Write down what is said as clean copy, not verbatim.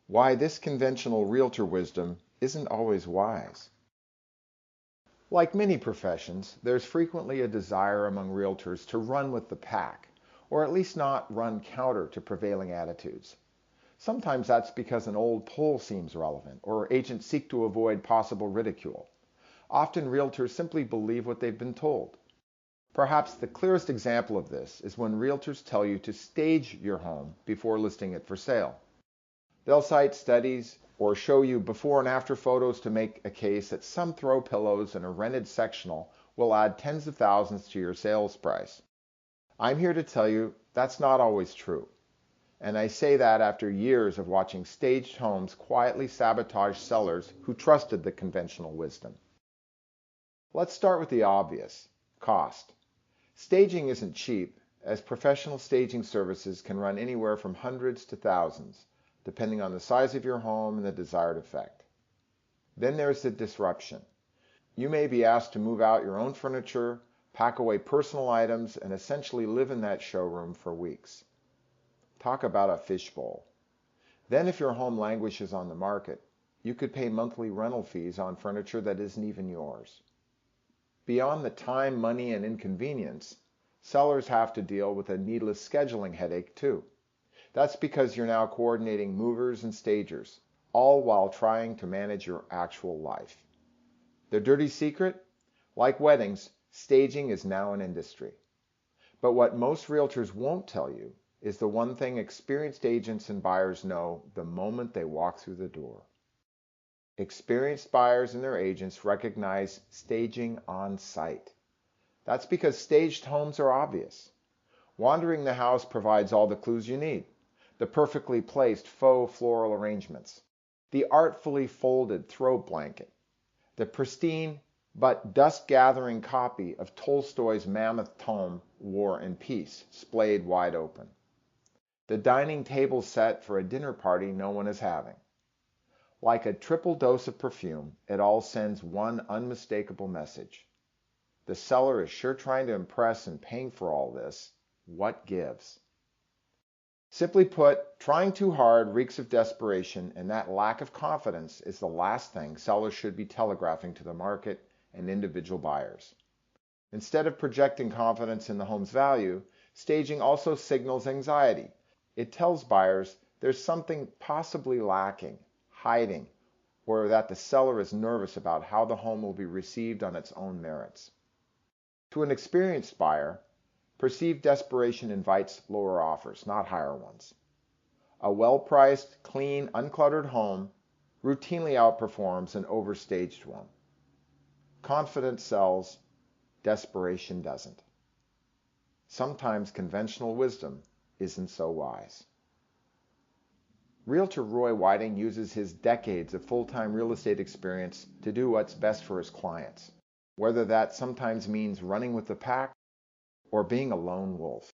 Why this conventional realtor wisdom isn't always wise. Like many professions, there's frequently a desire among realtors to run with the pack, or at least not run counter to prevailing attitudes. Sometimes that's because an old poll seems relevant, or agents seek to avoid possible ridicule. Often realtors simply believe what they've been told. Perhaps the clearest example of this is when realtors tell you to stage your home before listing it for sale. They'll cite studies or show you before and after photos to make a case that some throw pillows and a rented sectional will add tens of thousands to your sales price. I'm here to tell you that's not always true. And I say that after years of watching staged homes quietly sabotage sellers who trusted the conventional wisdom. Let's start with the obvious: cost. Staging isn't cheap, as professional staging services can run anywhere from hundreds to thousands, depending on the size of your home and the desired effect. Then there's the disruption. You may be asked to move out your own furniture, pack away personal items, and essentially live in that showroom for weeks. Talk about a fishbowl. Then if your home languishes on the market, you could pay monthly rental fees on furniture that isn't even yours. Beyond the time, money, and inconvenience, sellers have to deal with a needless scheduling headache too. That's because you're now coordinating movers and stagers, all while trying to manage your actual life. The dirty secret? Like weddings, staging is now an industry. But what most realtors won't tell you is the one thing experienced agents and buyers know the moment they walk through the door. Experienced buyers and their agents recognize staging on site. That's because staged homes are obvious. Wandering the house provides all the clues you need. The perfectly placed faux floral arrangements, the artfully folded throw blanket, the pristine but dust-gathering copy of Tolstoy's mammoth tome War and Peace splayed wide open, the dining table set for a dinner party no one is having. Like a triple dose of perfume, it all sends one unmistakable message. The seller is sure trying to impress, and paying for all this, what gives? Simply put, trying too hard reeks of desperation, and that lack of confidence is the last thing sellers should be telegraphing to the market and individual buyers. Instead of projecting confidence in the home's value, staging also signals anxiety. It tells buyers there's something possibly lacking, hiding, or that the seller is nervous about how the home will be received on its own merits. To an experienced buyer, perceived desperation invites lower offers, not higher ones. A well-priced, clean, uncluttered home routinely outperforms an overstaged one. Confidence sells, desperation doesn't. Sometimes conventional wisdom isn't so wise. Realtor Roy Whiting uses his decades of full-time real estate experience to do what's best for his clients, whether that sometimes means running with the pack or being a lone wolf.